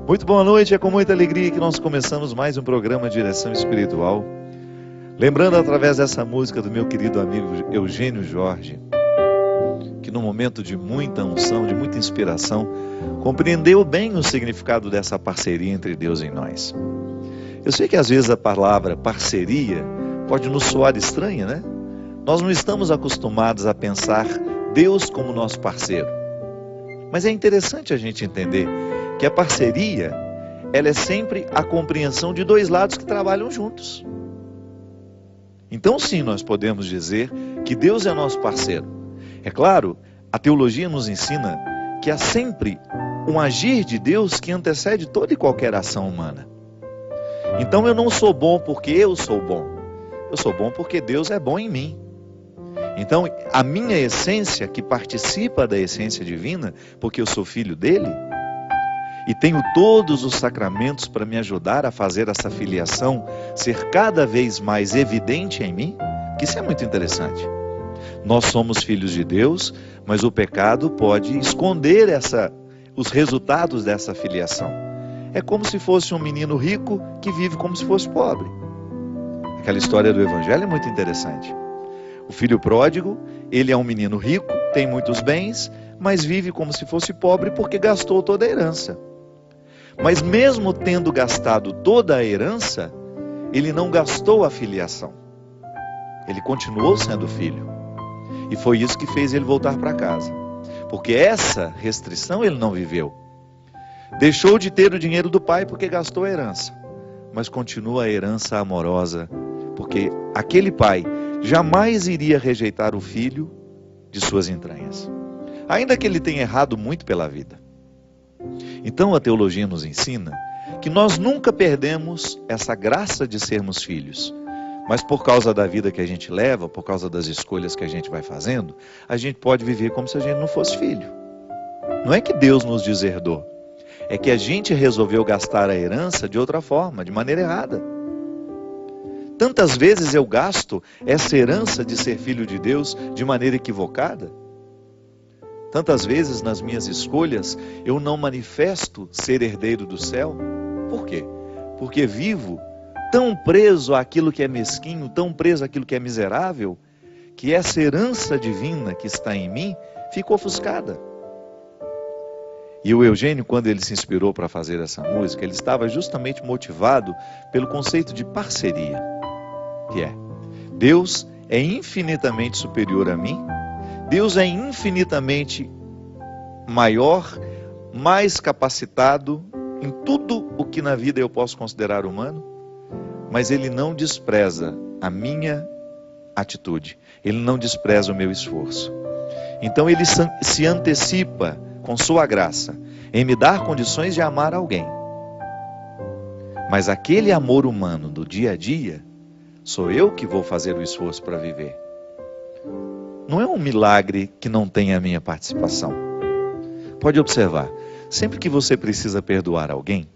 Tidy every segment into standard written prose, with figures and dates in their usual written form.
Muito boa noite, é com muita alegria que nós começamos mais um programa Direção Espiritual. Lembrando através dessa música do meu querido amigo Eugênio Jorge, que no momento de muita unção, de muita inspiração, compreendeu bem o significado dessa parceria entre Deus e nós. Eu sei que às vezes a palavra parceria pode nos soar estranha, né? Nós não estamos acostumados a pensar Deus como nosso parceiro. Mas é interessante a gente entender que a parceria, ela é sempre a compreensão de dois lados que trabalham juntos. Então sim, nós podemos dizer que Deus é nosso parceiro. É claro, a teologia nos ensina que há sempre um agir de Deus que antecede toda e qualquer ação humana. Então eu não sou bom porque eu sou bom. Eu sou bom porque Deus é bom em mim. Então a minha essência, que participa da essência divina, porque eu sou filho dele, e tenho todos os sacramentos para me ajudar a fazer essa filiação ser cada vez mais evidente em mim, que isso é muito interessante. Nós somos filhos de Deus, mas o pecado pode esconder os resultados dessa filiação. É como se fosse um menino rico que vive como se fosse pobre. Aquela história do Evangelho é muito interessante. O filho pródigo, ele é um menino rico, tem muitos bens, mas vive como se fosse pobre porque gastou toda a herança. Mas mesmo tendo gastado toda a herança, ele não gastou a filiação. Ele continuou sendo filho. E foi isso que fez ele voltar para casa. Porque essa restrição ele não viveu. Deixou de ter o dinheiro do pai porque gastou a herança. Mas continua a herança amorosa. Porque aquele pai jamais iria rejeitar o filho de suas entranhas. Ainda que ele tenha errado muito pela vida. Então a teologia nos ensina que nós nunca perdemos essa graça de sermos filhos. Mas por causa da vida que a gente leva, por causa das escolhas que a gente vai fazendo, a gente pode viver como se a gente não fosse filho. Não é que Deus nos deserdou. É que a gente resolveu gastar a herança de outra forma, de maneira errada. Tantas vezes eu gasto essa herança de ser filho de Deus de maneira equivocada. Tantas vezes nas minhas escolhas eu não manifesto ser herdeiro do céu. Por quê? Porque vivo tão preso àquilo que é mesquinho, tão preso àquilo que é miserável, que essa herança divina que está em mim fica ofuscada. E o Eugênio, quando ele se inspirou para fazer essa música, ele estava justamente motivado pelo conceito de parceria, que é: Deus é infinitamente superior a mim, Deus é infinitamente maior, mais capacitado em tudo o que na vida eu posso considerar humano, mas Ele não despreza a minha atitude, Ele não despreza o meu esforço. Então Ele se antecipa com sua graça em me dar condições de amar alguém. Mas aquele amor humano do dia a dia, sou eu que vou fazer o esforço para viver. Não é um milagre que não tenha a minha participação. Pode observar, sempre que você precisa perdoar alguém,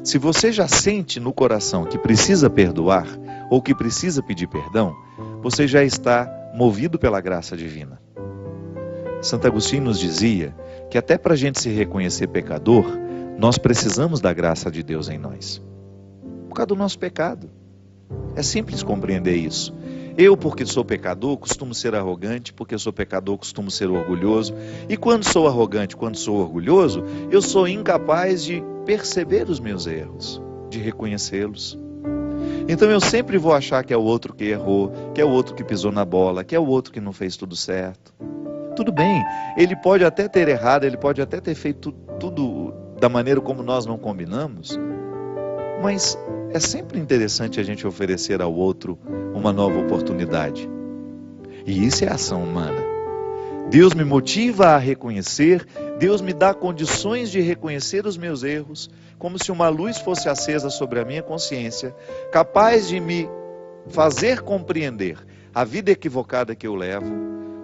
se você já sente no coração que precisa perdoar, ou que precisa pedir perdão, você já está movido pela graça divina. Santo Agostinho nos dizia que até para a gente se reconhecer pecador, nós precisamos da graça de Deus em nós. Por causa do nosso pecado. É simples compreender isso. Eu, porque sou pecador, costumo ser arrogante, porque sou pecador, costumo ser orgulhoso. E quando sou arrogante, quando sou orgulhoso, eu sou incapaz de perceber os meus erros, de reconhecê-los. Então eu sempre vou achar que é o outro que errou, que é o outro que pisou na bola, que é o outro que não fez tudo certo. Tudo bem, ele pode até ter errado, ele pode até ter feito tudo da maneira como nós não combinamos, mas é sempre interessante a gente oferecer ao outro uma nova oportunidade. E isso é ação humana. Deus me motiva a reconhecer, Deus me dá condições de reconhecer os meus erros, como se uma luz fosse acesa sobre a minha consciência, capaz de me fazer compreender a vida equivocada que eu levo,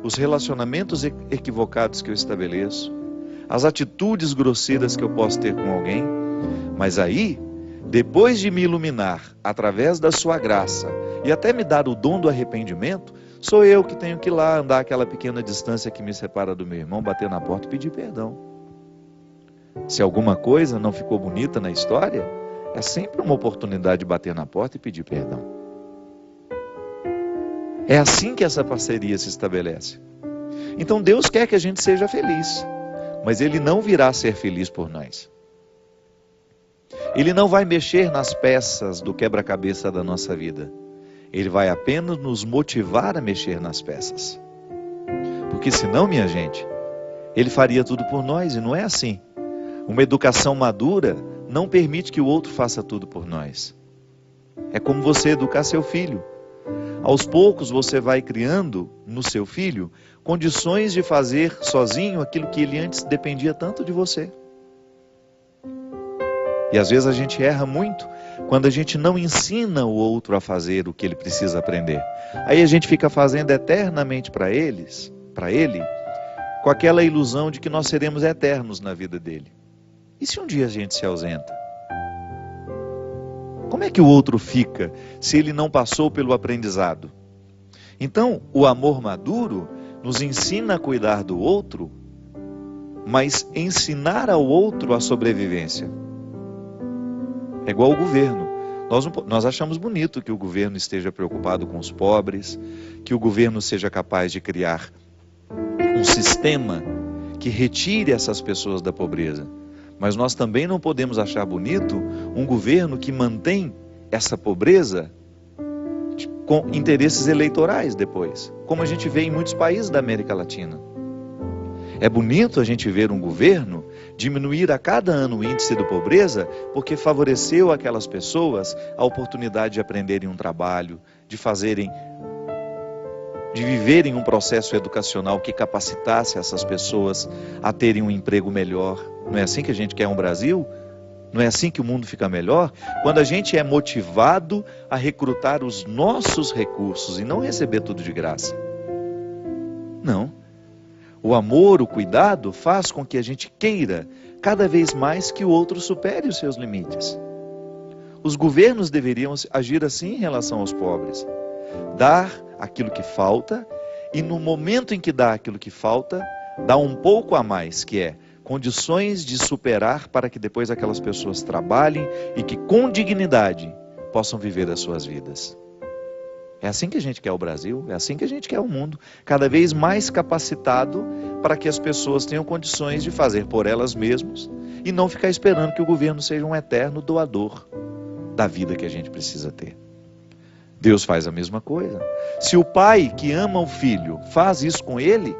os relacionamentos equivocados que eu estabeleço, as atitudes grosseiras que eu posso ter com alguém. Mas aí, depois de me iluminar através da sua graça e até me dar o dom do arrependimento, sou eu que tenho que ir lá andar aquela pequena distância que me separa do meu irmão, bater na porta e pedir perdão. Se alguma coisa não ficou bonita na história, é sempre uma oportunidade de bater na porta e pedir perdão. É assim que essa parceria se estabelece. Então Deus quer que a gente seja feliz, mas Ele não virá ser feliz por nós. Ele não vai mexer nas peças do quebra-cabeça da nossa vida. Ele vai apenas nos motivar a mexer nas peças. Porque senão, minha gente, Ele faria tudo por nós, e não é assim. Uma educação madura não permite que o outro faça tudo por nós. É como você educar seu filho. Aos poucos você vai criando no seu filho condições de fazer sozinho aquilo que ele antes dependia tanto de você. E às vezes a gente erra muito quando a gente não ensina o outro a fazer o que ele precisa aprender. Aí a gente fica fazendo eternamente para ele, com aquela ilusão de que nós seremos eternos na vida dele. E se um dia a gente se ausenta? Como é que o outro fica se ele não passou pelo aprendizado? Então, o amor maduro nos ensina a cuidar do outro, mas ensinar ao outro a sobrevivência. É igual ao governo. Nós achamos bonito que o governo esteja preocupado com os pobres, que o governo seja capaz de criar um sistema que retire essas pessoas da pobreza. Mas nós também não podemos achar bonito um governo que mantém essa pobreza com interesses eleitorais depois, como a gente vê em muitos países da América Latina. É bonito a gente ver um governo diminuir a cada ano o índice de pobreza porque favoreceu aquelas pessoas a oportunidade de aprenderem um trabalho, de viverem um processo educacional que capacitasse essas pessoas a terem um emprego melhor. Não é assim que a gente quer um Brasil? Não é assim que o mundo fica melhor? Quando a gente é motivado a recrutar os nossos recursos e não receber tudo de graça. Não. O amor, o cuidado faz com que a gente queira cada vez mais que o outro supere os seus limites. Os governos deveriam agir assim em relação aos pobres. Dar aquilo que falta e no momento em que dá aquilo que falta, dá um pouco a mais, que é condições de superar para que depois aquelas pessoas trabalhem e que com dignidade possam viver as suas vidas. É assim que a gente quer o Brasil, é assim que a gente quer o mundo, cada vez mais capacitado para que as pessoas tenham condições de fazer por elas mesmas e não ficar esperando que o governo seja um eterno doador da vida que a gente precisa ter. Deus faz a mesma coisa. Se o pai que ama o filho faz isso com ele,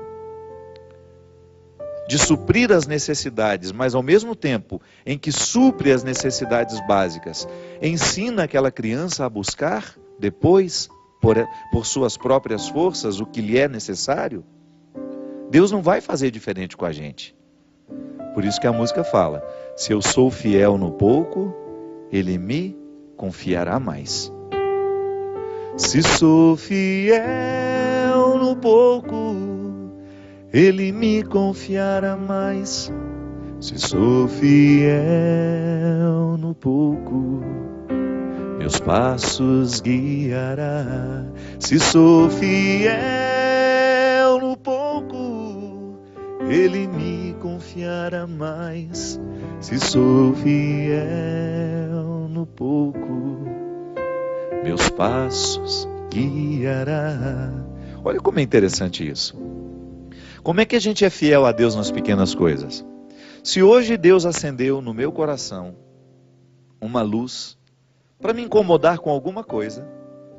de suprir as necessidades, mas ao mesmo tempo em que supre as necessidades básicas, ensina aquela criança a buscar depois, por suas próprias forças, o que lhe é necessário, Deus não vai fazer diferente com a gente. Por isso que a música fala: se eu sou fiel no pouco, Ele me confiará mais. Se sou fiel no pouco, Ele me confiará mais. Se sou fiel no pouco, meus passos guiará. Se sou fiel no pouco, Ele me confiará mais. Se sou fiel no pouco, meus passos guiará. Olha como é interessante isso. Como é que a gente é fiel a Deus nas pequenas coisas? Se hoje Deus acendeu no meu coração uma luz para me incomodar com alguma coisa,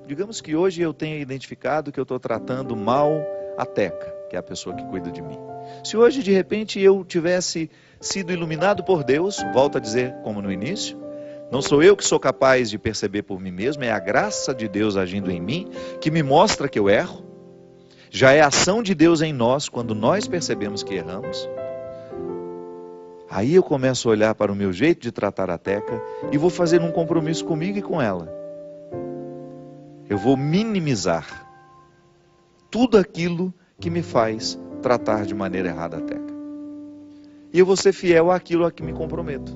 digamos que hoje eu tenha identificado que eu estou tratando mal a Teca, que é a pessoa que cuida de mim. Se hoje de repente eu tivesse sido iluminado por Deus, volto a dizer como no início, não sou eu que sou capaz de perceber por mim mesmo, é a graça de Deus agindo em mim que me mostra que eu erro. Já é a ação de Deus em nós quando nós percebemos que erramos. Aí eu começo a olhar para o meu jeito de tratar a Teca e vou fazer um compromisso comigo e com ela. Eu vou minimizar tudo aquilo que me faz tratar de maneira errada a Teca. E eu vou ser fiel àquilo a que me comprometo.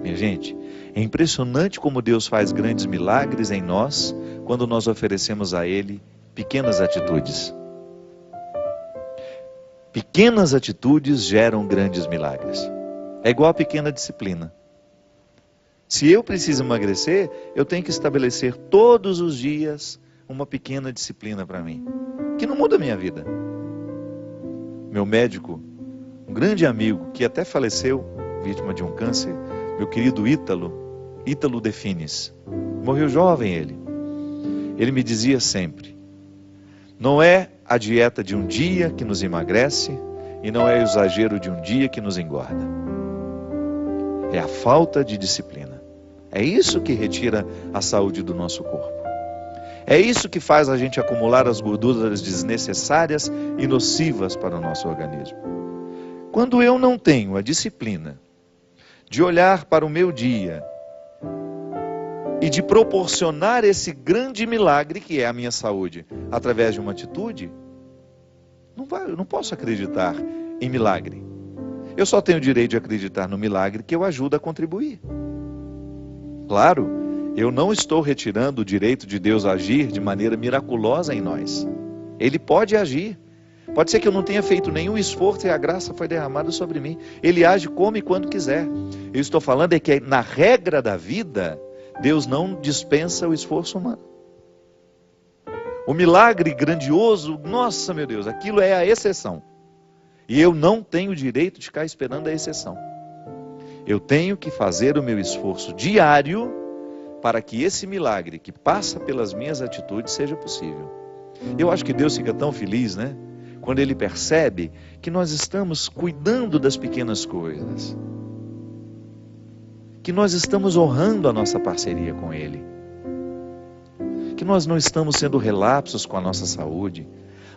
Minha gente, é impressionante como Deus faz grandes milagres em nós quando nós oferecemos a Ele pequenas atitudes. Pequenas atitudes geram grandes milagres. É igual a pequena disciplina. Se eu preciso emagrecer, eu tenho que estabelecer todos os dias uma pequena disciplina para mim, que não muda a minha vida. Meu médico, um grande amigo, que até faleceu, vítima de um câncer, meu querido Ítalo Defines, morreu jovem ele. Ele me dizia sempre, não é a dieta de um dia que nos emagrece, e não é o exagero de um dia que nos engorda. É a falta de disciplina. É isso que retira a saúde do nosso corpo. É isso que faz a gente acumular as gorduras desnecessárias e nocivas para o nosso organismo. Quando eu não tenho a disciplina de olhar para o meu dia e de proporcionar esse grande milagre que é a minha saúde através de uma atitude, eu não posso acreditar em milagre. Eu só tenho o direito de acreditar no milagre que eu ajudo a contribuir. Claro, eu não estou retirando o direito de Deus agir de maneira miraculosa em nós. Ele pode agir. Pode ser que eu não tenha feito nenhum esforço e a graça foi derramada sobre mim. Ele age como e quando quiser. Eu estou falando é que na regra da vida, Deus não dispensa o esforço humano. O milagre grandioso, nossa meu Deus, aquilo é a exceção. E eu não tenho o direito de ficar esperando a exceção. Eu tenho que fazer o meu esforço diário para que esse milagre que passa pelas minhas atitudes seja possível. Eu acho que Deus fica tão feliz, né? Quando Ele percebe que nós estamos cuidando das pequenas coisas. Que nós estamos honrando a nossa parceria com Ele. Que nós não estamos sendo relapsos com a nossa saúde.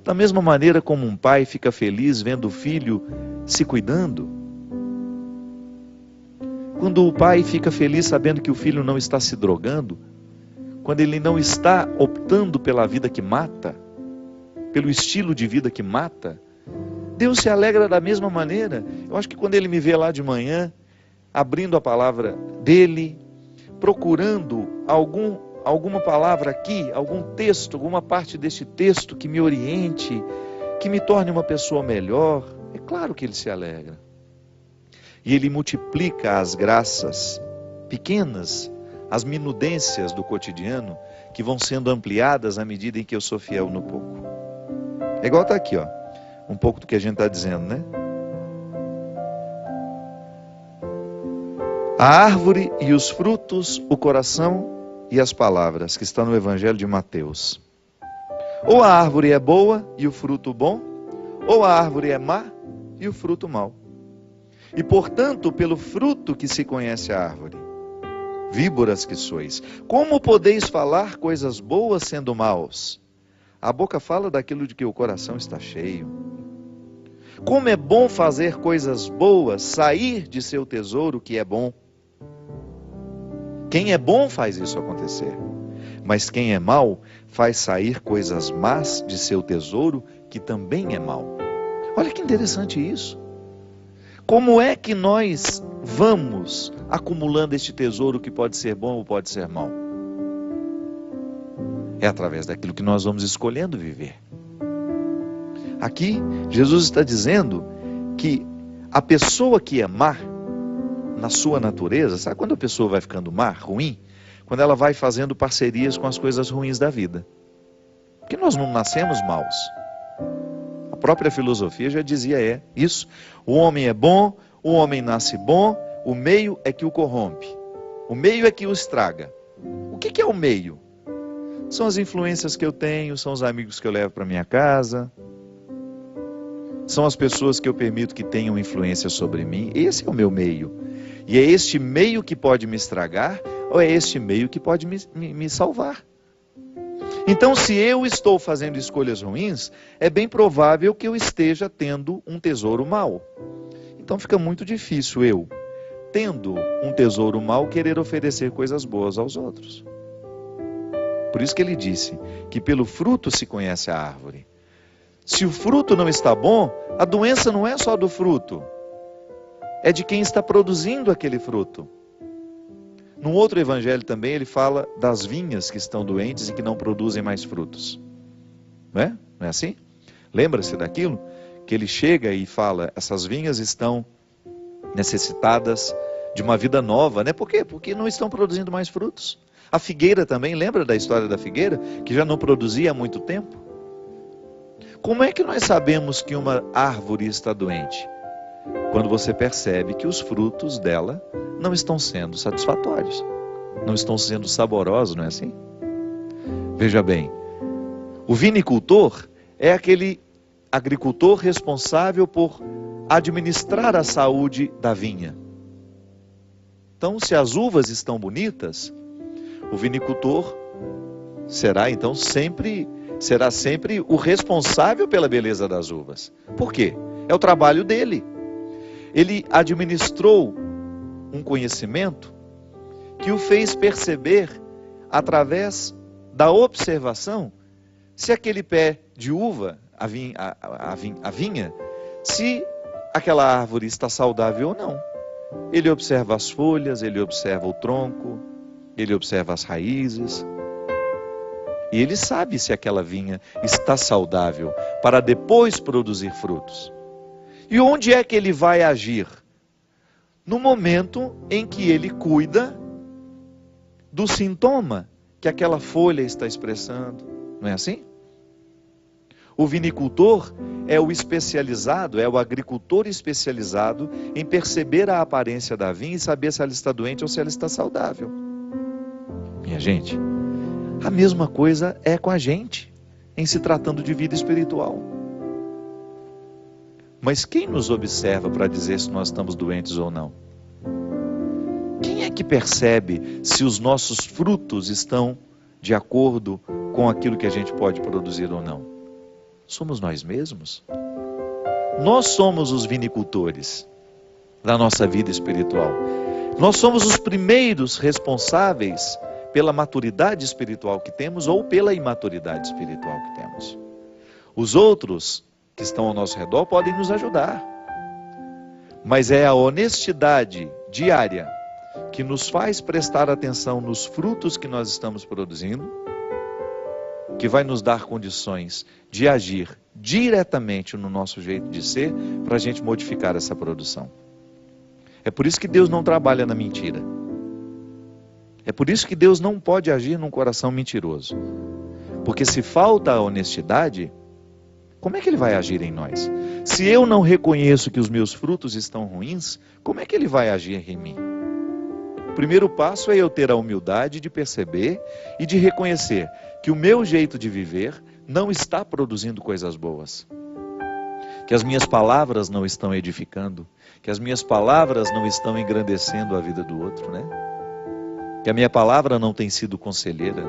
Da mesma maneira como um pai fica feliz vendo o filho se cuidando. Quando o pai fica feliz sabendo que o filho não está se drogando. Quando ele não está optando pela vida que mata. Pelo estilo de vida que mata. Deus se alegra da mesma maneira. Eu acho que quando Ele me vê lá de manhã, abrindo a palavra dEle, procurando alguma palavra aqui, algum texto, alguma parte deste texto que me oriente, que me torne uma pessoa melhor, é claro que Ele se alegra. E Ele multiplica as graças pequenas, as minudências do cotidiano, que vão sendo ampliadas à medida em que eu sou fiel no pouco. É igual está aqui, ó, um pouco do que a gente está dizendo, né? A árvore e os frutos, o coração e as palavras, que está no Evangelho de Mateus. Ou a árvore é boa e o fruto bom, ou a árvore é má e o fruto mau. E portanto, pelo fruto que se conhece a árvore. Víboras que sois, como podeis falar coisas boas sendo maus? A boca fala daquilo de que o coração está cheio. Como é bom fazer coisas boas, sair de seu tesouro que é bom. Quem é bom faz isso acontecer. Mas quem é mau faz sair coisas más de seu tesouro que também é mau. Olha que interessante isso. Como é que nós vamos acumulando este tesouro que pode ser bom ou pode ser mau? É através daquilo que nós vamos escolhendo viver. Aqui, Jesus está dizendo que a pessoa que é má, na sua natureza, sabe quando a pessoa vai ficando má, ruim? Quando ela vai fazendo parcerias com as coisas ruins da vida. Porque nós não nascemos maus. A própria filosofia já dizia isso. O homem é bom, o homem nasce bom, o meio é que o corrompe. O meio é que o estraga. O que é o meio? São as influências que eu tenho, são os amigos que eu levo para minha casa, são as pessoas que eu permito que tenham influência sobre mim. Esse é o meu meio. E é este meio que pode me estragar, ou é este meio que pode me salvar. Então, se eu estou fazendo escolhas ruins, é bem provável que eu esteja tendo um tesouro mau. Então fica muito difícil eu, tendo um tesouro mau, querer oferecer coisas boas aos outros. Por isso que ele disse que pelo fruto se conhece a árvore. Se o fruto não está bom, a doença não é só do fruto, é de quem está produzindo aquele fruto. Num outro evangelho também ele fala das vinhas que estão doentes e que não produzem mais frutos. Não é? Não é assim? Lembra-se daquilo? Que ele chega e fala, essas vinhas estão necessitadas de uma vida nova, né? Por quê? Porque não estão produzindo mais frutos. A figueira também, lembra da história da figueira? Que já não produzia há muito tempo. Como é que nós sabemos que uma árvore está doente? Quando você percebe que os frutos dela não estão sendo satisfatórios, não estão sendo saborosos, não é assim? Veja bem, o vinicultor é aquele agricultor responsável por administrar a saúde da vinha. Então, se as uvas estão bonitas, o vinicultor será sempre o responsável pela beleza das uvas. Por quê? É o trabalho dele. Ele administrou um conhecimento que o fez perceber, através da observação, se aquele pé de uva, a vinha, se aquela árvore está saudável ou não. Ele observa as folhas, ele observa o tronco, ele observa as raízes. E ele sabe se aquela vinha está saudável para depois produzir frutos. E onde é que ele vai agir? No momento em que ele cuida do sintoma que aquela folha está expressando. Não é assim? O vinicultor é o especializado, é o agricultor especializado em perceber a aparência da vinha e saber se ela está doente ou se ela está saudável. Minha gente, a mesma coisa é com a gente, em se tratando de vida espiritual. Mas quem nos observa para dizer se nós estamos doentes ou não? Quem é que percebe se os nossos frutos estão de acordo com aquilo que a gente pode produzir ou não? Somos nós mesmos. Nós somos os vinicultores da nossa vida espiritual. Nós somos os primeiros responsáveis pela maturidade espiritual que temos ou pela imaturidade espiritual que temos. Os outros que estão ao nosso redor podem nos ajudar. Mas é a honestidade diária que nos faz prestar atenção nos frutos que nós estamos produzindo, que vai nos dar condições de agir diretamente no nosso jeito de ser, para a gente modificar essa produção. É por isso que Deus não trabalha na mentira. É por isso que Deus não pode agir num coração mentiroso. Porque se falta a honestidade, como é que Ele vai agir em nós? Se eu não reconheço que os meus frutos estão ruins, como é que Ele vai agir em mim? O primeiro passo é eu ter a humildade de perceber e de reconhecer que o meu jeito de viver não está produzindo coisas boas. Que as minhas palavras não estão edificando. Que as minhas palavras não estão engrandecendo a vida do outro, né? Que a minha palavra não tem sido conselheira.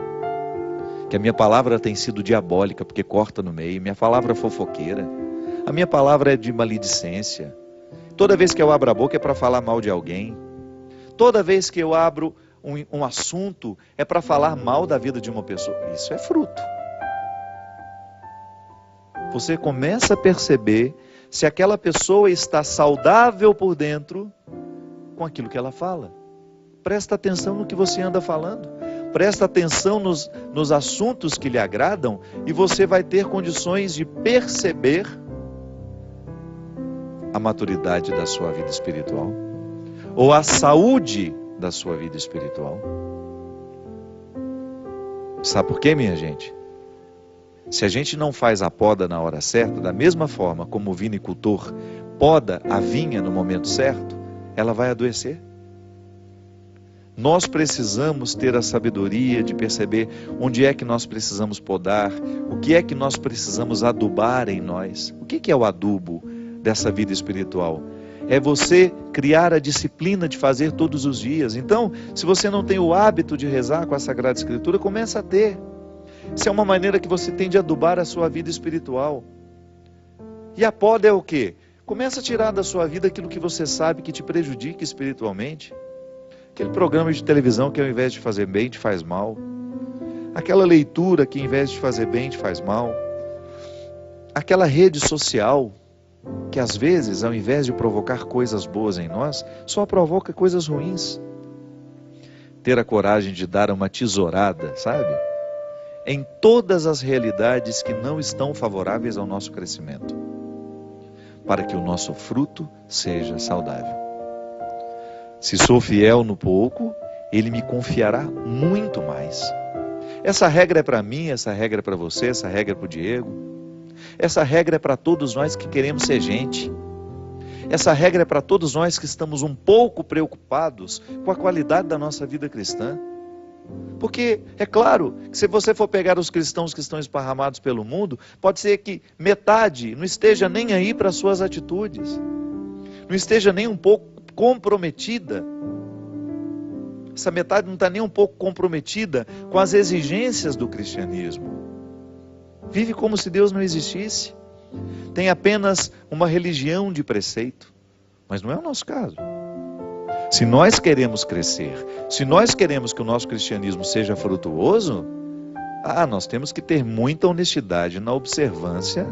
Que a minha palavra tem sido diabólica, porque corta no meio. Minha palavra é fofoqueira. A minha palavra é de maledicência. Toda vez que eu abro a boca é para falar mal de alguém. Toda vez que eu abro um assunto é para falar mal da vida de uma pessoa. Isso é fruto. Você começa a perceber se aquela pessoa está saudável por dentro com aquilo que ela fala. Presta atenção no que você anda falando. Presta atenção nos assuntos que lhe agradam e você vai ter condições de perceber a maturidade da sua vida espiritual ou a saúde da sua vida espiritual. Sabe por quê, minha gente? Se a gente não faz a poda na hora certa, da mesma forma como o vinicultor poda a vinha no momento certo, ela vai adoecer. Nós precisamos ter a sabedoria de perceber onde é que nós precisamos podar, o que é que nós precisamos adubar em nós. O que é o adubo dessa vida espiritual? É você criar a disciplina de fazer todos os dias. Então, se você não tem o hábito de rezar com a Sagrada Escritura, começa a ter. Isso é uma maneira que você tem de adubar a sua vida espiritual. E a poda é o quê? Começa a tirar da sua vida aquilo que você sabe que te prejudica espiritualmente. Aquele programa de televisão que ao invés de fazer bem, te faz mal. Aquela leitura que ao invés de fazer bem, te faz mal. Aquela rede social que às vezes, ao invés de provocar coisas boas em nós, só provoca coisas ruins. Ter a coragem de dar uma tesourada, sabe? Em todas as realidades que não estão favoráveis ao nosso crescimento, para que o nosso fruto seja saudável. Se sou fiel no pouco, Ele me confiará muito mais. Essa regra é para mim, essa regra é para você, essa regra é para o Diego. Essa regra é para todos nós que queremos ser gente. Essa regra é para todos nós que estamos um pouco preocupados com a qualidade da nossa vida cristã. Porque, é claro, que se você for pegar os cristãos que estão esparramados pelo mundo, pode ser que metade não esteja nem aí para as suas atitudes, não esteja nem um pouco comprometida. Essa metade não está nem um pouco comprometida com as exigências do cristianismo. Vive como se Deus não existisse. Tem apenas uma religião de preceito. Mas não é o nosso caso. Se nós queremos crescer, se nós queremos que o nosso cristianismo seja frutuoso, nós temos que ter muita honestidade na observância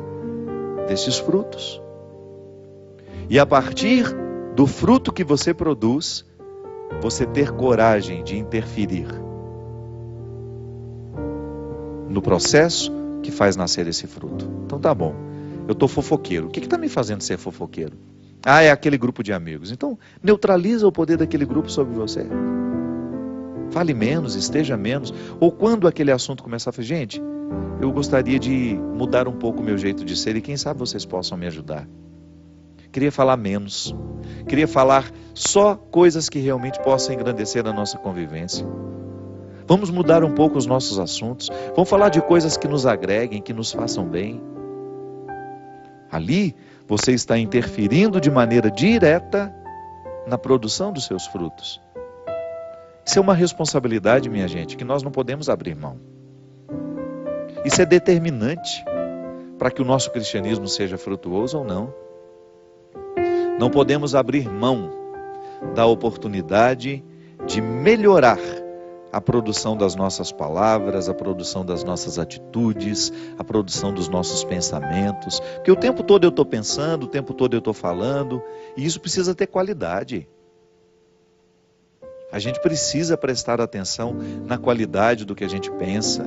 desses frutos. E a partir do fruto que você produz, você ter coragem de interferir no processo que faz nascer esse fruto. Então tá bom, eu estou fofoqueiro. O que está me fazendo ser fofoqueiro? É aquele grupo de amigos. Então, neutraliza o poder daquele grupo sobre você. Fale menos, esteja menos. Ou quando aquele assunto começar a falar, gente, eu gostaria de mudar um pouco o meu jeito de ser e quem sabe vocês possam me ajudar. Queria falar menos. Queria falar só coisas que realmente possam engrandecer a nossa convivência. Vamos mudar um pouco os nossos assuntos. Vamos falar de coisas que nos agreguem, que nos façam bem. Ali, você está interferindo de maneira direta na produção dos seus frutos. Isso é uma responsabilidade, minha gente, que nós não podemos abrir mão. Isso é determinante para que o nosso cristianismo seja frutuoso ou não. Não podemos abrir mão da oportunidade de melhorar a produção das nossas palavras, a produção das nossas atitudes, a produção dos nossos pensamentos. Porque o tempo todo eu estou pensando, o tempo todo eu estou falando, e isso precisa ter qualidade. A gente precisa prestar atenção na qualidade do que a gente pensa.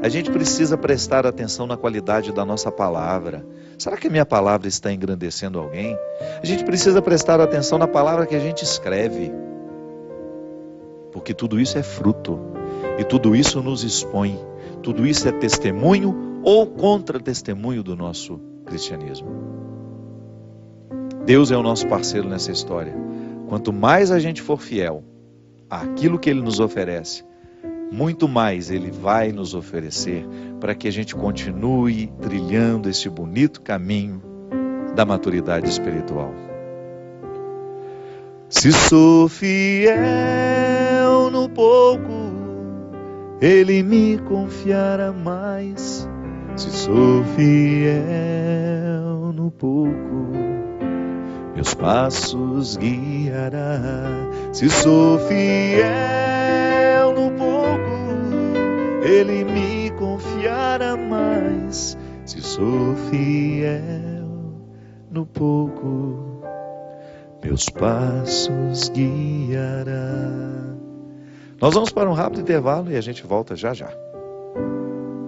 A gente precisa prestar atenção na qualidade da nossa palavra. Será que a minha palavra está engrandecendo alguém? A gente precisa prestar atenção na palavra que a gente escreve. Porque tudo isso é fruto, e tudo isso nos expõe, tudo isso é testemunho ou contra-testemunho do nosso cristianismo. Deus é o nosso parceiro nessa história. Quanto mais a gente for fiel àquilo que Ele nos oferece, muito mais Ele vai nos oferecer para que a gente continue trilhando esse bonito caminho da maturidade espiritual. Se sou fiel no pouco, Ele me confiará mais. Se sou fiel no pouco, meus passos guiará. Se sou fiel no pouco, Ele me confiará mais. Se sou fiel no pouco, meus passos guiará. Nós vamos para um rápido intervalo e a gente volta já já.